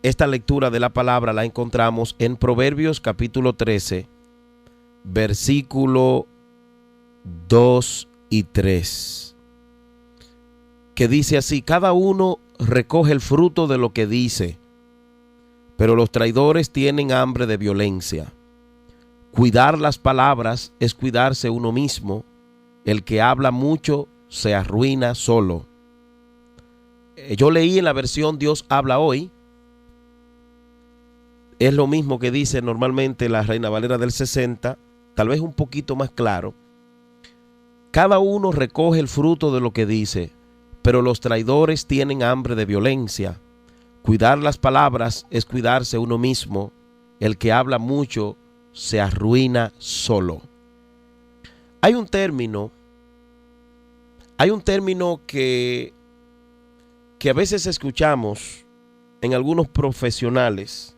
Esta lectura de la palabra la encontramos en Proverbios capítulo 13, versículo 2 y 3, que dice así: cada uno recoge el fruto de lo que dice, pero los traidores tienen hambre de violencia. Cuidar las palabras es cuidarse uno mismo. El que habla mucho se arruina solo. Yo leí en la versión Dios habla hoy. Es lo mismo que dice normalmente la Reina Valera del 60, tal vez un poquito más claro. Cada uno recoge el fruto de lo que dice, pero los traidores tienen hambre de violencia. Cuidar las palabras es cuidarse uno mismo. El que habla mucho se arruina solo. Hay un término que a veces escuchamos en algunos profesionales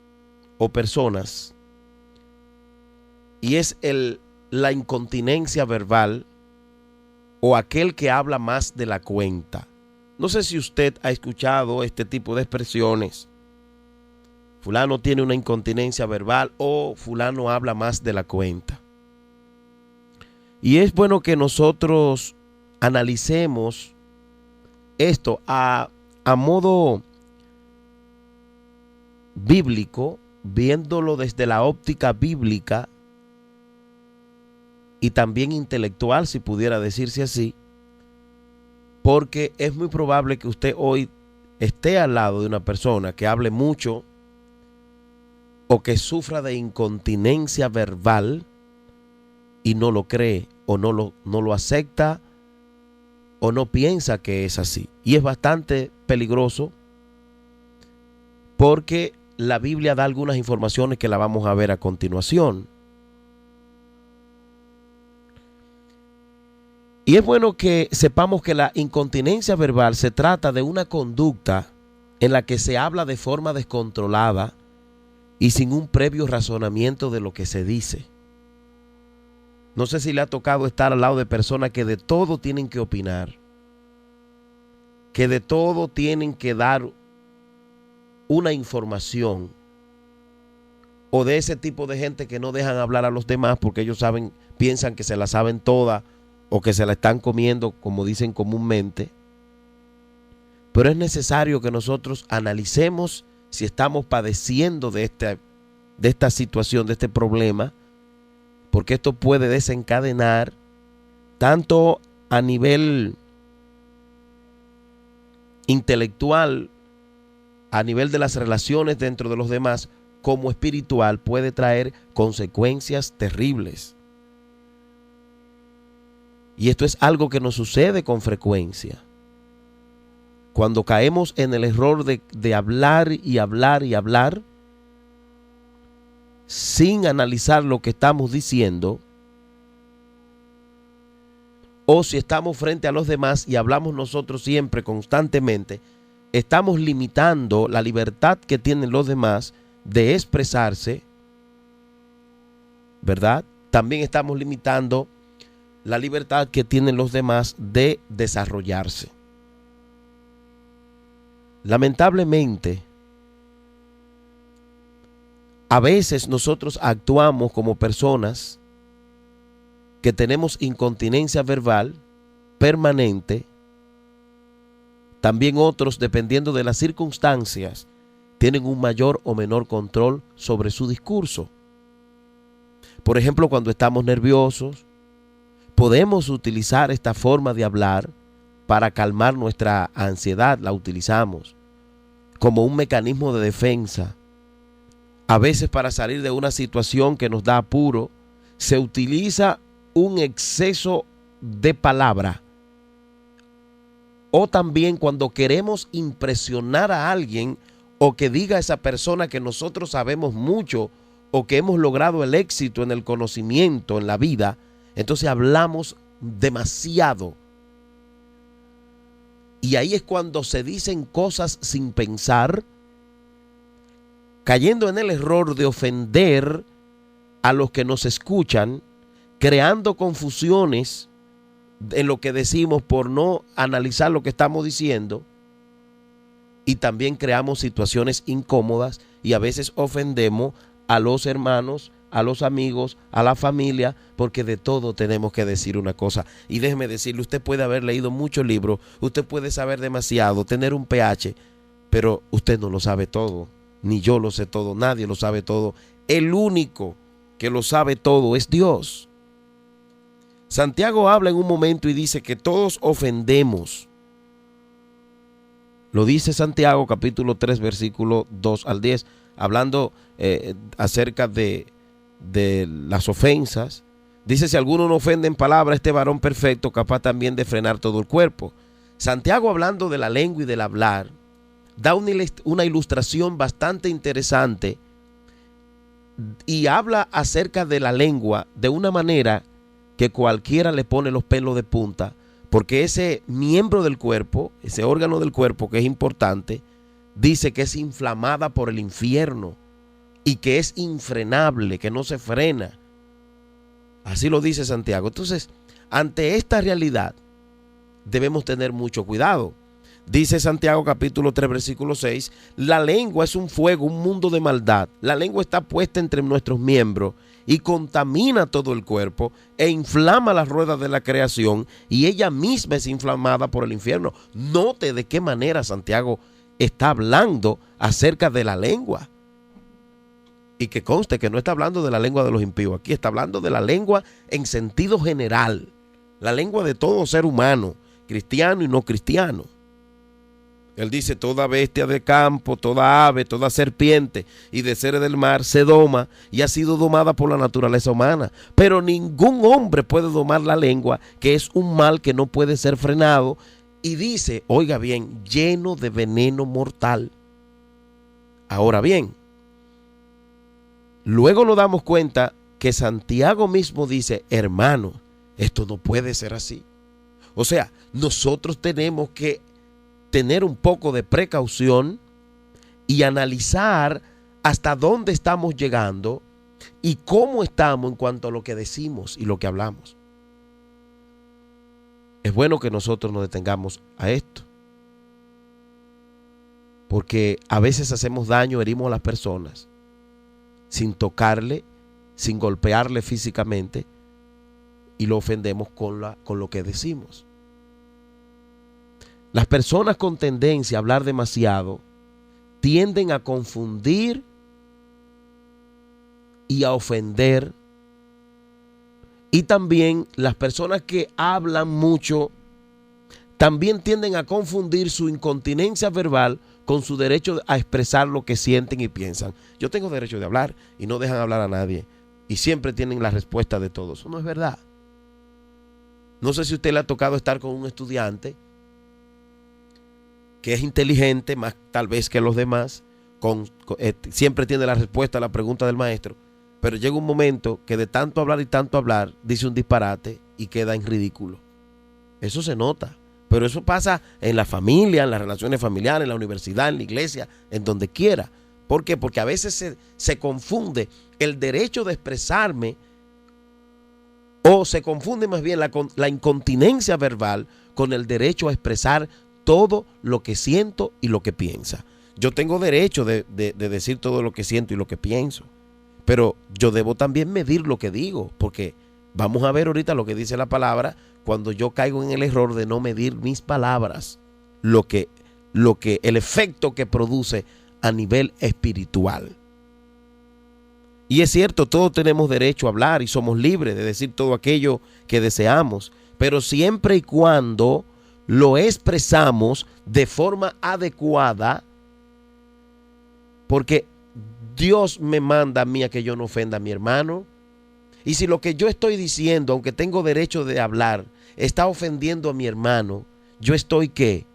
o personas, y es la incontinencia verbal, o aquel que habla más de la cuenta. No sé si usted ha escuchado este tipo de expresiones. Fulano tiene una incontinencia verbal, o fulano habla más de la cuenta. Y es bueno que nosotros analicemos esto a modo bíblico, viéndolo desde la óptica bíblica y también intelectual, si pudiera decirse así, porque es muy probable que usted hoy esté al lado de una persona que hable mucho o que sufra de incontinencia verbal y no lo cree, o no lo acepta, o no piensa que es así. Y es bastante peligroso, porque la Biblia da algunas informaciones que la vamos a ver a continuación. Y es bueno que sepamos que la incontinencia verbal se trata de una conducta en la que se habla de forma descontrolada y sin un previo razonamiento de lo que se dice. No sé si le ha tocado estar al lado de personas que de todo tienen que opinar, que de todo tienen que dar una información, o de ese tipo de gente que no dejan hablar a los demás porque ellos piensan que se la saben toda, o que se la están comiendo, como dicen comúnmente. Pero es necesario que nosotros analicemos si estamos padeciendo de esta situación, de este problema, porque esto puede desencadenar tanto a nivel intelectual, a nivel de las relaciones dentro de los demás, como espiritual, puede traer consecuencias terribles. Y esto es algo que nos sucede con frecuencia. Cuando caemos en el error de hablar y hablar y hablar, sin analizar lo que estamos diciendo, o si estamos frente a los demás y hablamos nosotros siempre, constantemente, estamos limitando la libertad que tienen los demás de expresarse, ¿verdad? También estamos limitando la libertad que tienen los demás de desarrollarse. Lamentablemente, a veces nosotros actuamos como personas que tenemos incontinencia verbal permanente. También otros, dependiendo de las circunstancias, tienen un mayor o menor control sobre su discurso. Por ejemplo, cuando estamos nerviosos, podemos utilizar esta forma de hablar para calmar nuestra ansiedad. La utilizamos como un mecanismo de defensa. A veces, para salir de una situación que nos da apuro, se utiliza un exceso de palabra. O también cuando queremos impresionar a alguien, o que diga a esa persona que nosotros sabemos mucho, o que hemos logrado el éxito en el conocimiento, en la vida, entonces hablamos demasiado. Y ahí es cuando se dicen cosas sin pensar, cayendo en el error de ofender a los que nos escuchan, creando confusiones en lo que decimos por no analizar lo que estamos diciendo, y también creamos situaciones incómodas y a veces ofendemos a los hermanos, a los amigos, a la familia, porque de todo tenemos que decir una cosa. Y déjeme decirle, usted puede haber leído muchos libros, usted puede saber demasiado, tener un PH, pero usted no lo sabe todo, ni yo lo sé todo, nadie lo sabe todo. El único que lo sabe todo es Dios. Santiago habla en un momento y dice que todos ofendemos. Lo dice Santiago capítulo 3 versículo 2 al 10, hablando acerca de las ofensas. Dice: si alguno no ofende en palabra, este varón perfecto, capaz también de frenar todo el cuerpo. Santiago, hablando de la lengua y del hablar, da una ilustración bastante interesante y habla acerca de la lengua de una manera que cualquiera le pone los pelos de punta, porque ese miembro del cuerpo, ese órgano del cuerpo que es importante, dice que es inflamada por el infierno y que es infrenable, que no se frena. Así lo dice Santiago. Entonces, ante esta realidad debemos tener mucho cuidado. Dice Santiago capítulo 3 versículo 6, la lengua es un fuego, un mundo de maldad. La lengua está puesta entre nuestros miembros y contamina todo el cuerpo e inflama las ruedas de la creación, y ella misma es inflamada por el infierno. Note de qué manera Santiago está hablando acerca de la lengua. Y que conste que no está hablando de la lengua de los impíos. Aquí está hablando de la lengua en sentido general. La lengua de todo ser humano, cristiano y no cristiano. Él dice: toda bestia de campo, toda ave, toda serpiente y de seres del mar se doma y ha sido domada por la naturaleza humana. Pero ningún hombre puede domar la lengua, que es un mal que no puede ser frenado. Y dice, oiga bien, lleno de veneno mortal. Ahora bien, luego nos damos cuenta que Santiago mismo dice: hermano, esto no puede ser así. O sea, nosotros tenemos que tener un poco de precaución y analizar hasta dónde estamos llegando y cómo estamos en cuanto a lo que decimos y lo que hablamos. Es bueno que nosotros nos detengamos a esto, porque a veces hacemos daño, herimos a las personas sin tocarle, sin golpearle físicamente, y lo ofendemos con lo que decimos. Las personas con tendencia a hablar demasiado tienden a confundir y a ofender. Y también las personas que hablan mucho también tienden a confundir su incontinencia verbal con su derecho a expresar lo que sienten y piensan. Yo tengo derecho de hablar, y no dejan hablar a nadie, y siempre tienen la respuesta de todos. Eso no es verdad. No sé si a usted le ha tocado estar con un estudiante que es inteligente, más tal vez que los demás, siempre tiene la respuesta a la pregunta del maestro, pero llega un momento que de tanto hablar y tanto hablar, dice un disparate y queda en ridículo. Eso se nota, pero eso pasa en la familia, en las relaciones familiares, en la universidad, en la iglesia, en donde quiera. ¿Por qué? Porque a veces se confunde el derecho de expresarme, o se confunde más bien la incontinencia verbal con el derecho a expresar todo lo que siento y lo que piensa. Yo tengo derecho de decir todo lo que siento y lo que pienso, pero yo debo también medir lo que digo, porque vamos a ver ahorita lo que dice la palabra cuando yo caigo en el error de no medir mis palabras, el efecto que produce a nivel espiritual. Y es cierto, todos tenemos derecho a hablar y somos libres de decir todo aquello que deseamos, pero siempre y cuando lo expresamos de forma adecuada, porque Dios me manda a mí a que yo no ofenda a mi hermano. Y si lo que yo estoy diciendo, aunque tengo derecho de hablar, está ofendiendo a mi hermano, yo estoy ¿qué?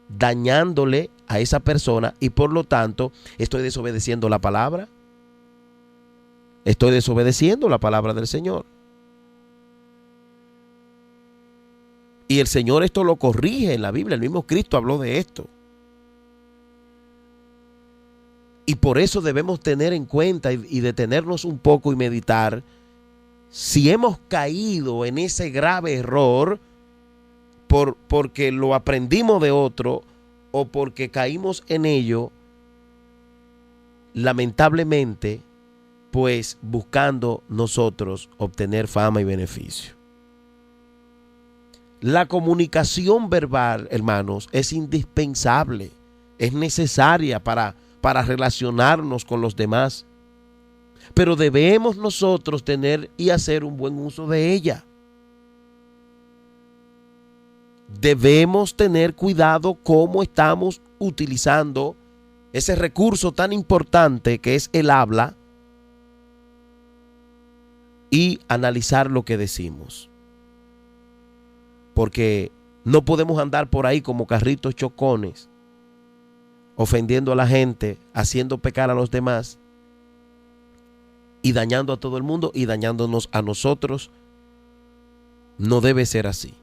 Dañándole a esa persona, y por lo tanto estoy desobedeciendo la palabra. Estoy desobedeciendo la palabra del Señor. Y el Señor esto lo corrige en la Biblia. El mismo Cristo habló de esto. Y por eso debemos tener en cuenta y detenernos un poco y meditar si hemos caído en ese grave error porque lo aprendimos de otro, o porque caímos en ello, lamentablemente, pues buscando nosotros obtener fama y beneficio. La comunicación verbal, hermanos, es indispensable, es necesaria para relacionarnos con los demás, pero debemos nosotros tener y hacer un buen uso de ella. Debemos tener cuidado cómo estamos utilizando ese recurso tan importante que es el habla y analizar lo que decimos. Porque no podemos andar por ahí como carritos chocones, ofendiendo a la gente, haciendo pecar a los demás y dañando a todo el mundo y dañándonos a nosotros. No debe ser así.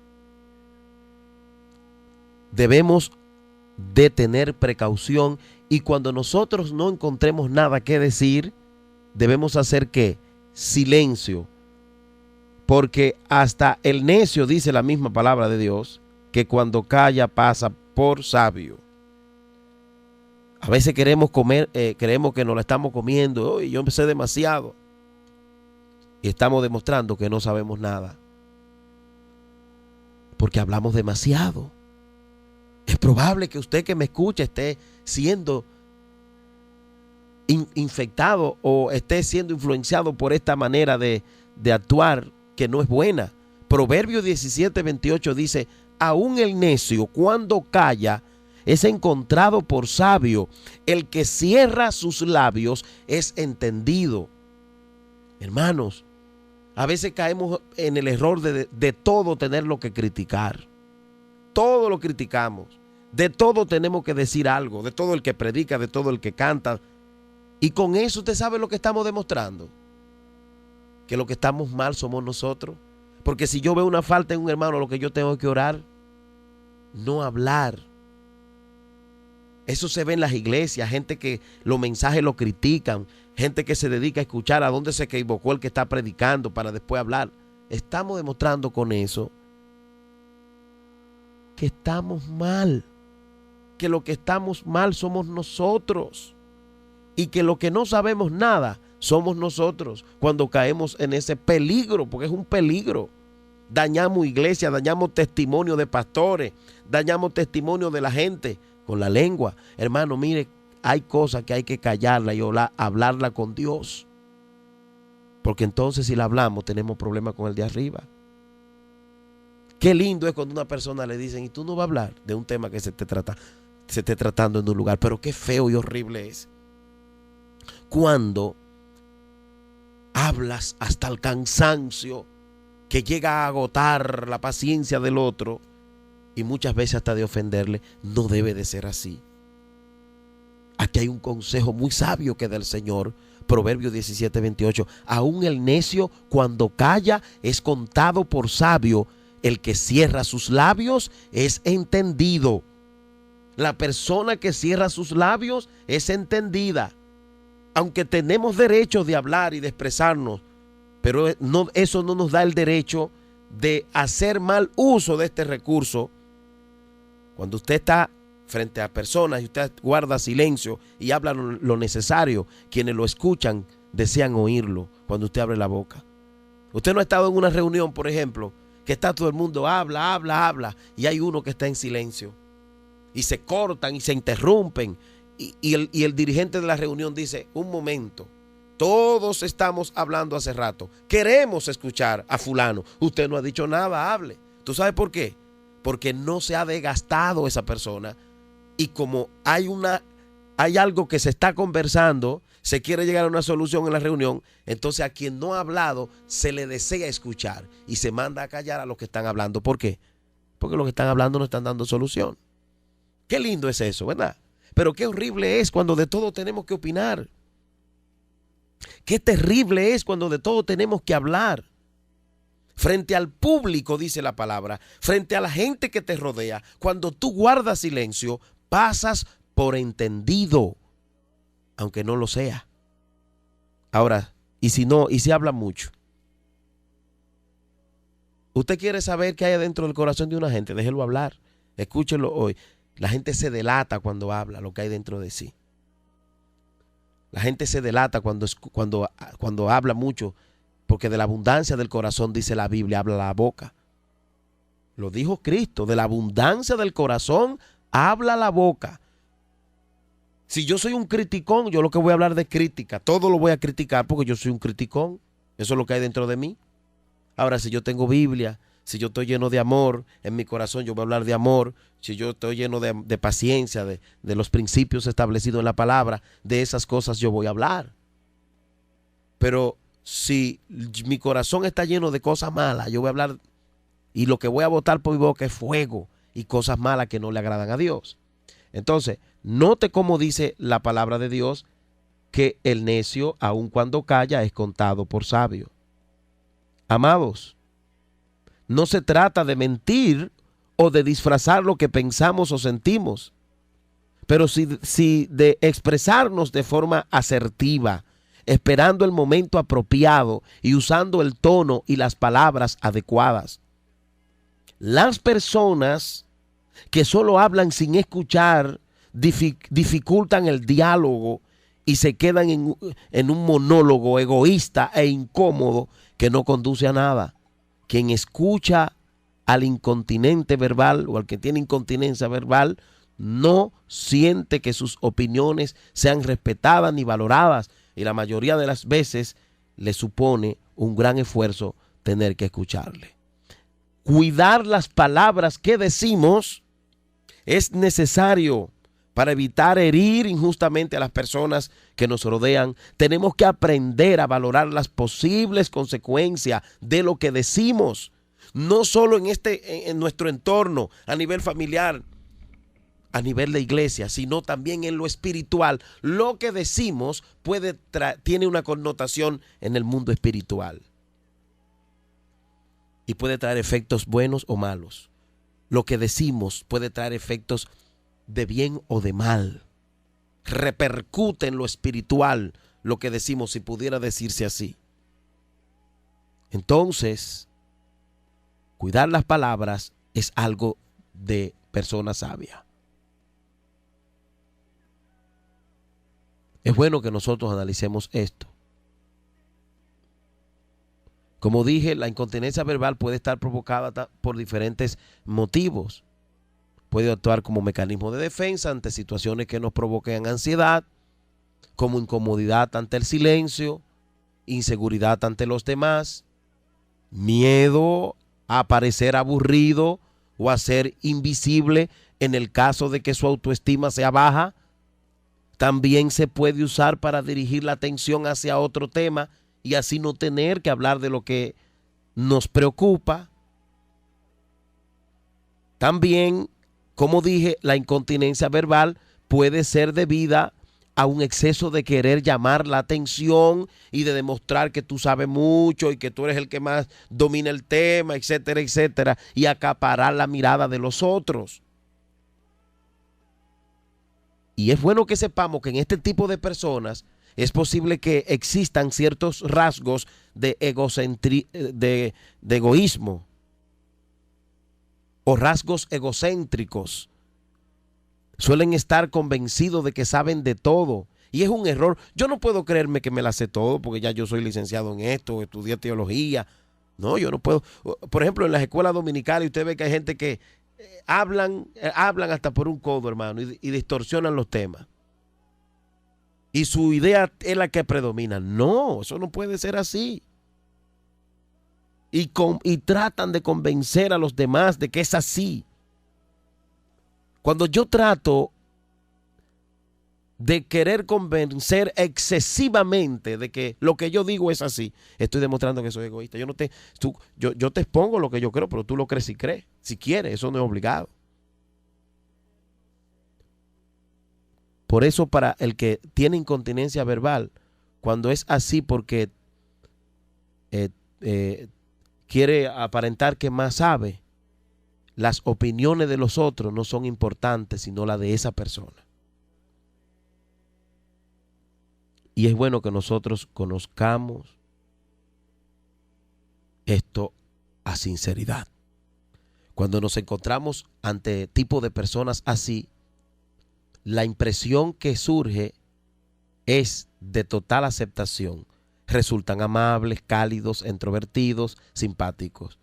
Debemos de tener precaución y cuando nosotros no encontremos nada que decir, debemos hacer ¿qué? Silencio. Porque hasta el necio, dice la misma palabra de Dios, que cuando calla pasa por sabio. A veces queremos comer, creemos que nos la estamos comiendo. Yo empecé demasiado. Y estamos demostrando que no sabemos nada. Porque hablamos demasiado. Es probable que usted que me escucha esté siendo infectado o esté siendo influenciado por esta manera de actuar que no es buena. Proverbios 17:28 dice: aún el necio cuando calla es encontrado por sabio, el que cierra sus labios es entendido. Hermanos, a veces caemos en el error de todo tener lo que criticar. Todo lo criticamos, de todo tenemos que decir algo, de todo el que predica, de todo el que canta. Y con eso usted sabe lo que estamos demostrando, que lo que estamos mal somos nosotros. Porque si yo veo una falta en un hermano, lo que yo tengo que orar, no hablar. Eso se ve en las iglesias, gente que los mensajes lo critican, gente que se dedica a escuchar a dónde se equivocó el que está predicando para después hablar. Estamos demostrando con eso que estamos mal, que lo que estamos mal somos nosotros y que lo que no sabemos nada somos nosotros cuando caemos en ese peligro, porque es un peligro. Dañamos iglesias, dañamos testimonio de pastores, dañamos testimonio de la gente con la lengua. Hermano, mire, hay cosas que hay que callarla y hablarla con Dios, porque entonces si la hablamos tenemos problemas con el de arriba. Qué lindo es cuando una persona le dicen: y tú no vas a hablar de un tema que se esté tratando en un lugar. Pero qué feo y horrible es cuando hablas hasta el cansancio, que llega a agotar la paciencia del otro y muchas veces hasta de ofenderle. No debe de ser así. Aquí hay un consejo muy sabio que da el Señor. Proverbios 17:28. Aún el necio cuando calla es contado por sabio, el que cierra sus labios es entendido. La persona que cierra sus labios es entendida. Aunque tenemos derecho de hablar y de expresarnos, pero eso no nos da el derecho de hacer mal uso de este recurso. Cuando usted está frente a personas y usted guarda silencio y habla lo necesario, quienes lo escuchan desean oírlo cuando usted abre la boca. Usted no ha estado en una reunión, por ejemplo, que está todo el mundo habla y hay uno que está en silencio y se cortan y se interrumpen y el dirigente de la reunión dice: un momento, todos estamos hablando hace rato, queremos escuchar a fulano, usted no ha dicho nada, hable. ¿Tú sabes por qué? Porque no se ha desgastado esa persona y como hay algo que se está conversando, se quiere llegar a una solución en la reunión, entonces a quien no ha hablado se le desea escuchar y se manda a callar a los que están hablando. ¿Por qué? Porque los que están hablando no están dando solución. Qué lindo es eso, ¿verdad? Pero qué horrible es cuando de todo tenemos que opinar. Qué terrible es cuando de todo tenemos que hablar. Frente al público, dice la palabra, frente a la gente que te rodea, cuando tú guardas silencio, pasas por entendido, aunque no lo sea. Ahora, y si habla mucho, usted quiere saber qué hay dentro del corazón de una gente, déjelo hablar, escúchelo hoy. La gente se delata cuando habla lo que hay dentro de sí. La gente se delata cuando habla mucho, porque de la abundancia del corazón, dice la Biblia, habla la boca. Lo dijo Cristo, de la abundancia del corazón habla la boca. Si yo soy un criticón, yo lo que voy a hablar de crítica, todo lo voy a criticar porque yo soy un criticón. Eso es lo que hay dentro de mí. Ahora, si yo tengo Biblia, si yo estoy lleno de amor en mi corazón, yo voy a hablar de amor. Si yo estoy lleno de paciencia, de los principios establecidos en la palabra, de esas cosas yo voy a hablar. Pero si mi corazón está lleno de cosas malas, yo voy a hablar, y lo que voy a botar por mi boca es fuego y cosas malas que no le agradan a Dios. Entonces, note cómo dice la palabra de Dios que el necio, aun cuando calla, es contado por sabio. Amados, no se trata de mentir o de disfrazar lo que pensamos o sentimos, pero sí de expresarnos de forma asertiva, esperando el momento apropiado y usando el tono y las palabras adecuadas. Las personas que solo hablan sin escuchar dificultan el diálogo y se quedan en un monólogo egoísta e incómodo que no conduce a nada. Quien escucha al incontinente verbal o al que tiene incontinencia verbal no siente que sus opiniones sean respetadas ni valoradas, y la mayoría de las veces le supone un gran esfuerzo tener que escucharle. Cuidar las palabras que decimos es necesario para evitar herir injustamente a las personas que nos rodean. Tenemos que aprender a valorar las posibles consecuencias de lo que decimos, no solo en nuestro entorno, a nivel familiar, a nivel de iglesia, sino también en lo espiritual. Lo que decimos tiene una connotación en el mundo espiritual y puede traer efectos buenos o malos. Lo que decimos puede traer efectos de bien o de mal. Repercute en lo espiritual lo que decimos, si pudiera decirse así. Entonces, cuidar las palabras es algo de persona sabia. Es bueno que nosotros analicemos esto. Como dije, la incontinencia verbal puede estar provocada por diferentes motivos. Puede actuar como mecanismo de defensa ante situaciones que nos provoquen ansiedad, como incomodidad ante el silencio, inseguridad ante los demás, miedo a parecer aburrido o a ser invisible en el caso de que su autoestima sea baja. También se puede usar para dirigir la atención hacia otro tema y así no tener que hablar de lo que nos preocupa. También, como dije, la incontinencia verbal puede ser debida a un exceso de querer llamar la atención y de demostrar que tú sabes mucho y que tú eres el que más domina el tema, etcétera, etcétera, y acaparar la mirada de los otros. Y es bueno que sepamos que en este tipo de personas es posible que existan ciertos rasgos de egoísmo o rasgos egocéntricos. Suelen estar convencidos de que saben de todo y es un error. Yo no puedo creerme que me la sé todo porque ya yo soy licenciado en esto, estudié teología. No, yo no puedo. Por ejemplo, en las escuelas dominicales usted ve que hay gente que hablan hasta por un codo, hermano, y distorsionan los temas. Y su idea es la que predomina. No, eso no puede ser así. Y tratan de convencer a los demás de que es así. Cuando yo trato de querer convencer excesivamente de que lo que yo digo es así, estoy demostrando que soy egoísta. Yo te expongo lo que yo creo, pero tú lo crees si crees. Si quieres, eso no es obligado. Por eso, para el que tiene incontinencia verbal, cuando es así porque quiere aparentar que más sabe, las opiniones de los otros no son importantes, sino la de esa persona. Y es bueno que nosotros conozcamos esto a sinceridad. Cuando nos encontramos ante tipo de personas así, la impresión que surge es de total aceptación. Resultan amables, cálidos, introvertidos, simpáticos.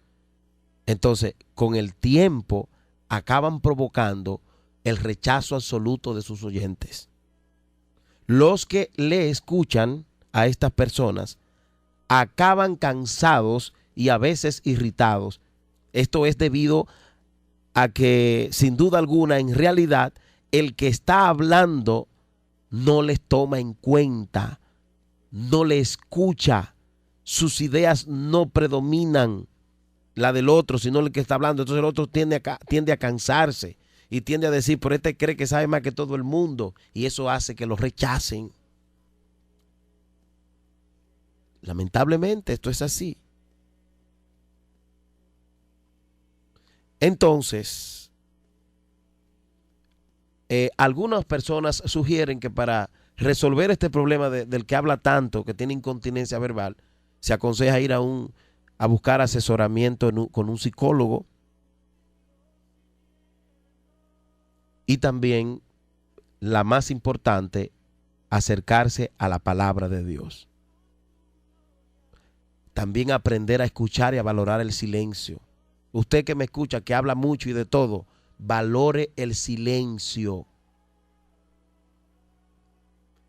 Entonces, con el tiempo, acaban provocando el rechazo absoluto de sus oyentes. Los que le escuchan a estas personas acaban cansados y a veces irritados. Esto es debido a que, sin duda alguna, en realidad, el que está hablando no les toma en cuenta, no le escucha, sus ideas no predominan la del otro, sino el que está hablando. Entonces el otro tiende a cansarse y tiende a decir, pero este cree que sabe más que todo el mundo, y eso hace que lo rechacen. Lamentablemente esto es así. Entonces, algunas personas sugieren que para resolver este problema del que habla tanto, que tiene incontinencia verbal, se aconseja ir a buscar asesoramiento con un psicólogo, y también, la más importante, acercarse a la palabra de Dios. También aprender a escuchar y a valorar el silencio. Usted que me escucha, que habla mucho y de todo, valore el silencio.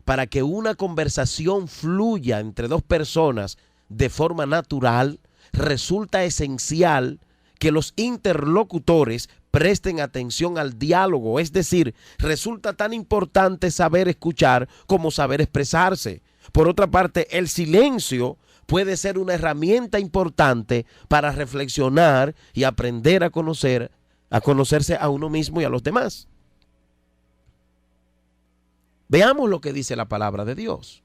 Para que una conversación fluya entre dos personas de forma natural, resulta esencial que los interlocutores presten atención al diálogo. Es decir, resulta tan importante saber escuchar como saber expresarse. Por otra parte, el silencio puede ser una herramienta importante para reflexionar y aprender a conocerse a uno mismo y a los demás. Veamos lo que dice la palabra de Dios.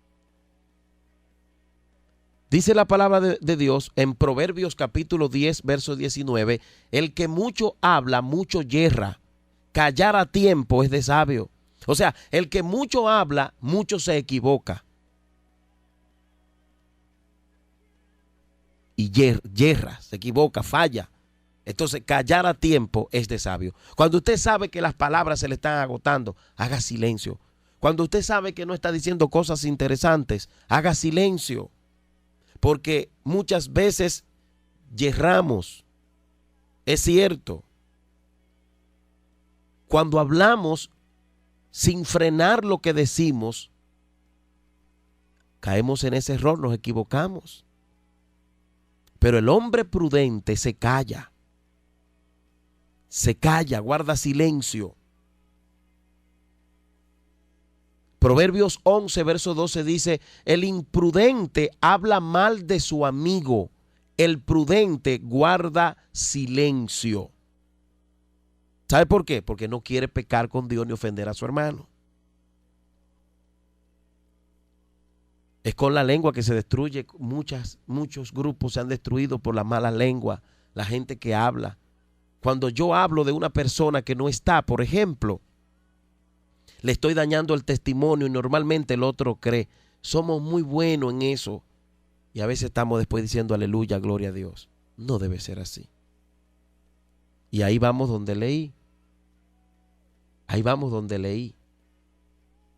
Dice la palabra de Dios en Proverbios capítulo 10, verso 19, el que mucho habla, mucho yerra. Callar a tiempo es de sabio. O sea, el que mucho habla, mucho se equivoca. Y yerra, se equivoca, falla. Entonces, callar a tiempo es de sabio. Cuando usted sabe que las palabras se le están agotando, haga silencio. Cuando usted sabe que no está diciendo cosas interesantes, haga silencio. Porque muchas veces yerramos. Es cierto. Cuando hablamos sin frenar lo que decimos, caemos en ese error, nos equivocamos. Pero el hombre prudente se calla, guarda silencio. Proverbios 11, verso 12 dice, el imprudente habla mal de su amigo, el prudente guarda silencio. ¿Sabe por qué? Porque no quiere pecar con Dios ni ofender a su hermano. Es con la lengua que se destruye. Muchos grupos se han destruido por la mala lengua, la gente que habla. Cuando yo hablo de una persona que no está, por ejemplo, le estoy dañando el testimonio y normalmente el otro cree. Somos muy buenos en eso. Y a veces estamos después diciendo aleluya, gloria a Dios. No debe ser así. Y ahí vamos donde leí.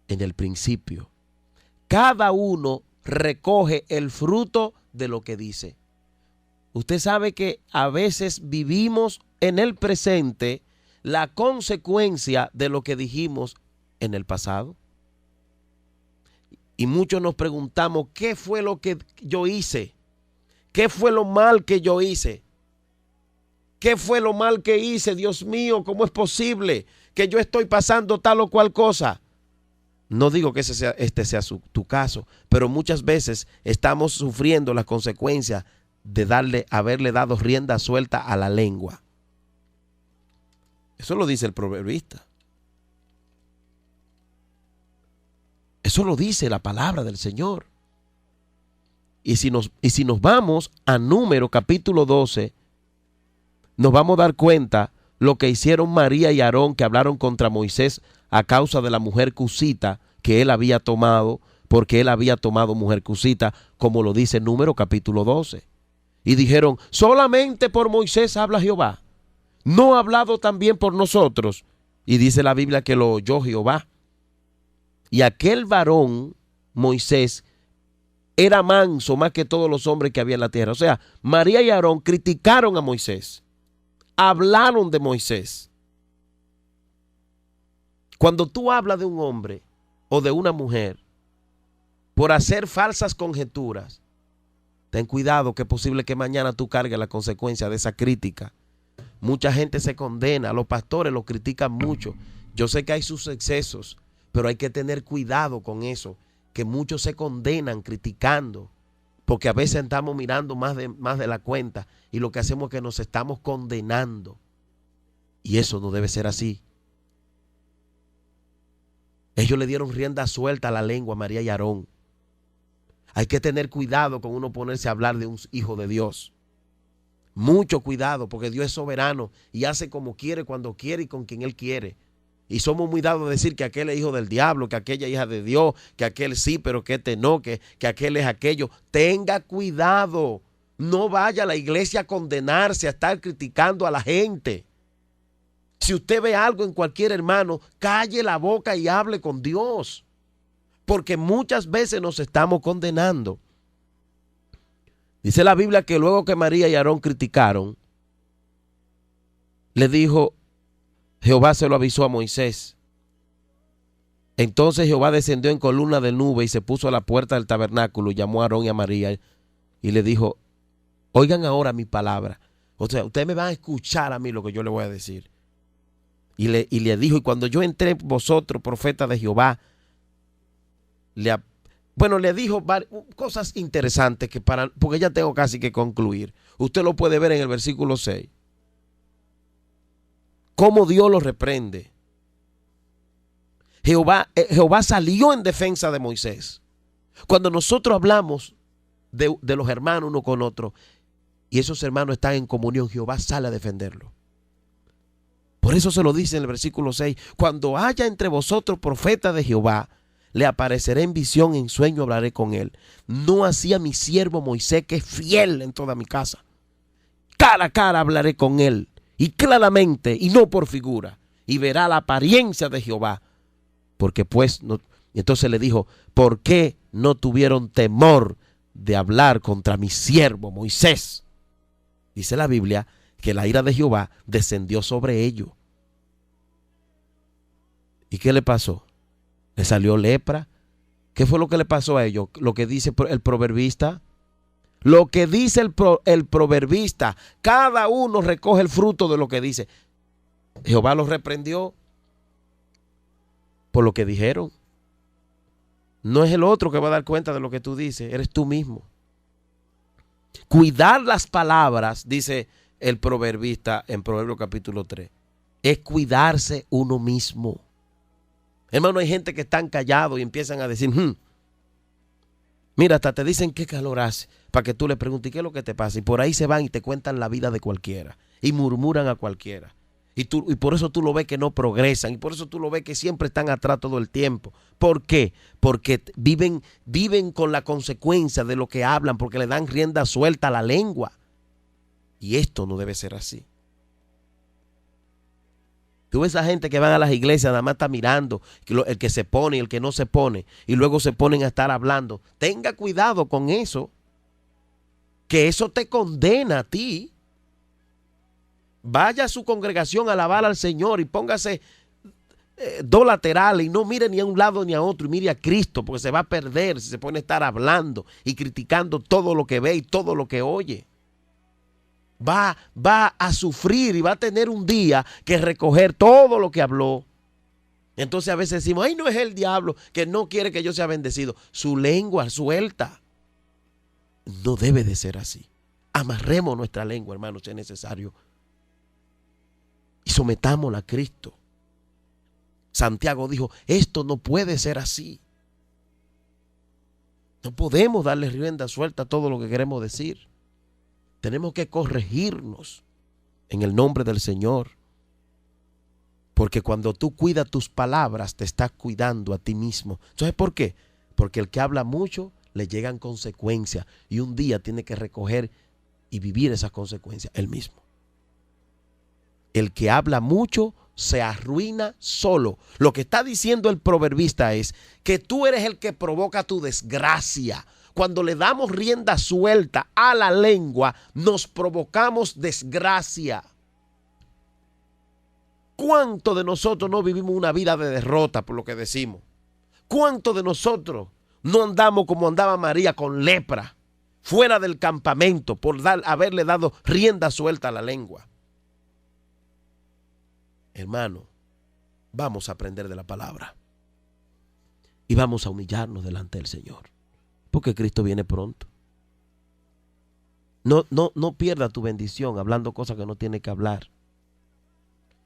En el principio. Cada uno recoge el fruto de lo que dice. Usted sabe que a veces vivimos en el presente la consecuencia de lo que dijimos en el pasado. Y muchos nos preguntamos, ¿qué fue lo que yo hice? ¿Qué fue lo mal que yo hice? ¿Qué fue lo mal que hice? Dios mío, ¿cómo es posible que yo estoy pasando tal o cual cosa? No digo que este sea tu caso, pero muchas veces estamos sufriendo las consecuencias de haberle dado rienda suelta a la lengua. Eso lo dice el proverbista. Eso lo dice la palabra del Señor. Y si nos vamos a Número capítulo 12, nos vamos a dar cuenta lo que hicieron María y Aarón, que hablaron contra Moisés a causa de la mujer cusita que él había tomado, porque él había tomado mujer cusita, como lo dice Número capítulo 12. Y dijeron, solamente por Moisés habla Jehová. ¿No ha hablado también por nosotros? Y dice la Biblia que lo oyó Jehová. Y aquel varón, Moisés, era manso más que todos los hombres que había en la tierra. O sea, María y Aarón criticaron a Moisés. Hablaron de Moisés. Cuando tú hablas de un hombre o de una mujer por hacer falsas conjeturas, ten cuidado que es posible que mañana tú cargues la consecuencia de esa crítica. Mucha gente se condena, los pastores lo critican mucho. Yo sé que hay sus excesos, pero hay que tener cuidado con eso, que muchos se condenan criticando, porque a veces estamos mirando más de la cuenta y lo que hacemos es que nos estamos condenando. Y eso no debe ser así. Ellos le dieron rienda suelta a la lengua a María y Aarón. Hay que tener cuidado con uno ponerse a hablar de un hijo de Dios. Mucho cuidado, porque Dios es soberano y hace como quiere, cuando quiere y con quien Él quiere. Y somos muy dados a decir que aquel es hijo del diablo, que aquella es hija de Dios, que aquel sí, pero que este no, que aquel es aquello. Tenga cuidado. No vaya a la iglesia a condenarse, a estar criticando a la gente. Si usted ve algo en cualquier hermano, calle la boca y hable con Dios. Porque muchas veces nos estamos condenando. Dice la Biblia que luego que María y Aarón criticaron, le dijo, Jehová se lo avisó a Moisés. Entonces Jehová descendió en columna de nube y se puso a la puerta del tabernáculo, llamó a Aarón y a María y le dijo, oigan ahora mi palabra. O sea, ustedes me van a escuchar a mí lo que yo le voy a decir. Y le dijo, y cuando yo entré vosotros, profeta de Jehová, le dijo cosas interesantes porque ya tengo casi que concluir. Usted lo puede ver en el versículo 6. Cómo Dios lo reprende. Jehová salió en defensa de Moisés. Cuando nosotros hablamos de los hermanos uno con otro y esos hermanos están en comunión, Jehová sale a defenderlo. Por eso se lo dice en el versículo 6. Cuando haya entre vosotros profeta de Jehová, le apareceré en visión, en sueño hablaré con él. No así a mi siervo Moisés, que es fiel en toda mi casa. Cara a cara hablaré con él, y claramente, y no por figura, y verá la apariencia de Jehová. Porque pues, no, entonces le dijo, ¿por qué no tuvieron temor de hablar contra mi siervo Moisés? Dice la Biblia que la ira de Jehová descendió sobre ellos. ¿Y qué le pasó? Le salió lepra. ¿Qué fue lo que le pasó a ellos? Lo que dice el proverbista. Lo que dice el proverbista. Cada uno recoge el fruto de lo que dice. Jehová los reprendió por lo que dijeron. No es el otro que va a dar cuenta de lo que tú dices. Eres tú mismo. Cuidar las palabras, dice el proverbista en Proverbios capítulo 3, es cuidarse uno mismo. Hermano, hay gente que están callados y empiezan a decir, mira, hasta te dicen qué calor hace, para que tú le preguntes qué es lo que te pasa. Y por ahí se van y te cuentan la vida de cualquiera. Y murmuran a cualquiera. Y por eso tú lo ves que no progresan. Y por eso tú lo ves que siempre están atrás todo el tiempo. ¿Por qué? Porque viven con la consecuencia de lo que hablan, porque le dan rienda suelta a la lengua. Y esto no debe ser así. Tú ves a gente que van a las iglesias, nada más está mirando el que se pone y el que no se pone, y luego se ponen a estar hablando. Tenga cuidado con eso, que eso te condena a ti. Vaya a su congregación a alabar al Señor y póngase dos laterales y no mire ni a un lado ni a otro y mire a Cristo, porque se va a perder si se pone a estar hablando y criticando todo lo que ve y todo lo que oye. Va a sufrir y va a tener un día que recoger todo lo que habló. Entonces a veces decimos, ay, no es el diablo que no quiere que yo sea bendecido. Su lengua suelta. No debe de ser así. Amarremos nuestra lengua, hermanos, si es necesario. Y sometámosla a Cristo. Santiago dijo, esto no puede ser así. No podemos darle rienda suelta a todo lo que queremos decir. Tenemos que corregirnos en el nombre del Señor. Porque cuando tú cuidas tus palabras, te estás cuidando a ti mismo. ¿Sabes por qué? Porque el que habla mucho, le llegan consecuencias. Y un día tiene que recoger y vivir esas consecuencias él mismo. el que habla mucho se arruina solo. Lo que está diciendo el proverbista es que tú eres el que provoca tu desgracia. Cuando le damos rienda suelta a la lengua, nos provocamos desgracia. ¿Cuántos de nosotros no vivimos una vida de derrota por lo que decimos? ¿Cuántos de nosotros no andamos como andaba María con lepra fuera del campamento por haberle dado rienda suelta a la lengua? Hermano, vamos a aprender de la palabra y vamos a humillarnos delante del Señor, porque Cristo viene pronto. No pierda tu bendición hablando cosas que no tiene que hablar.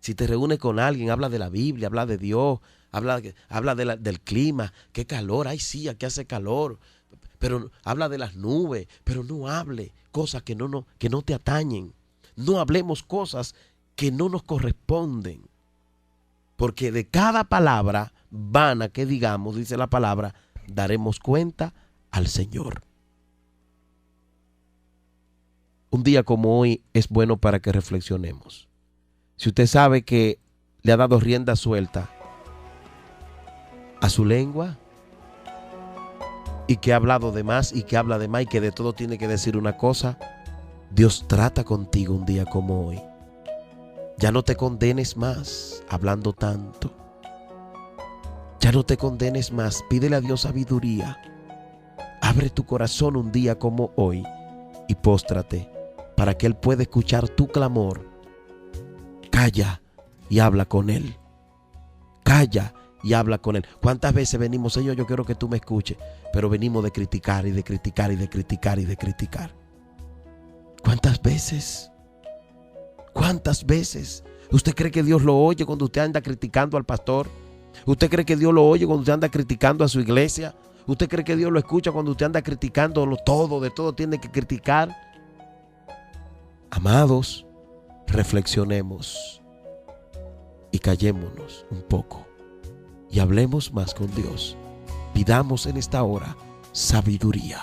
Si te reúnes con alguien, habla de la Biblia, habla de Dios, habla del clima. Qué calor, ay sí, aquí hace calor. Pero habla de las nubes, pero no hable cosas que no te atañen. No hablemos cosas que no nos corresponden. Porque de cada palabra vana que digamos, dice la palabra, daremos cuenta al Señor. Un día como hoy es bueno para que reflexionemos. Si usted sabe que le ha dado rienda suelta a su lengua y que ha hablado de más y que habla de más y que de todo tiene que decir una cosa, Dios trata contigo un día como hoy. Ya no te condenes más hablando tanto. Ya no te condenes más. Pídele a Dios sabiduría. Abre tu corazón un día como hoy y póstrate para que Él pueda escuchar tu clamor. Calla y habla con Él. Calla y habla con Él. ¿Cuántas veces venimos, Señor, yo quiero que tú me escuches? Pero venimos de criticar y de criticar y de criticar y de criticar. ¿Cuántas veces? ¿Cuántas veces? ¿Usted cree que Dios lo oye cuando usted anda criticando al pastor? ¿Usted cree que Dios lo oye cuando usted anda criticando a su iglesia? ¿Usted cree que Dios lo escucha cuando usted anda criticando todo? De todo tiene que criticar. Amados, reflexionemos y callémonos un poco y hablemos más con Dios. Pidamos en esta hora sabiduría.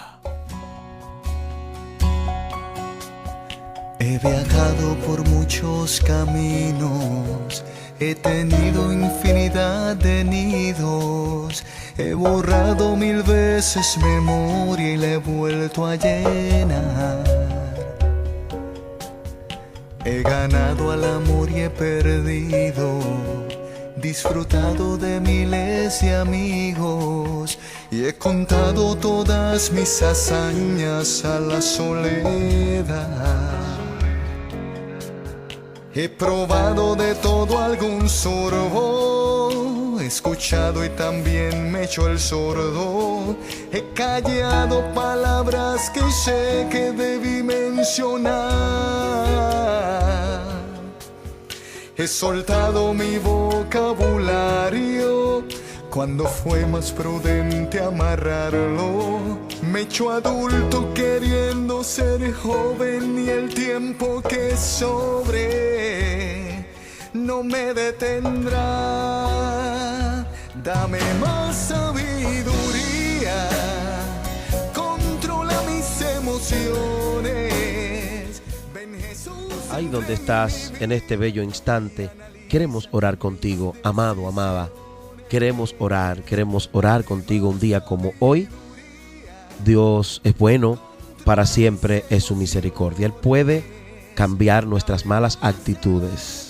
He viajado por muchos caminos, he tenido infinidad de nidos, he borrado 1000 veces memoria y la he vuelto a llenar. He ganado al amor y he perdido, disfrutado de miles de amigos y he contado todas mis hazañas a la soledad. He probado de todo algún sorbo, he escuchado y también me he hecho el sordo. He callado palabras que sé que debí mencionar. He soltado mi vocabulario cuando fue más prudente amarrarlo. Me he hecho adulto queriendo ser joven y el tiempo que sobre no me detendrá. Dame más sabiduría, controla mis emociones. Ven Jesús. Ahí donde estás en este bello instante, queremos orar contigo, amado, amada. Queremos orar contigo un día como hoy. Dios es bueno, para siempre es su misericordia. Él puede cambiar nuestras malas actitudes.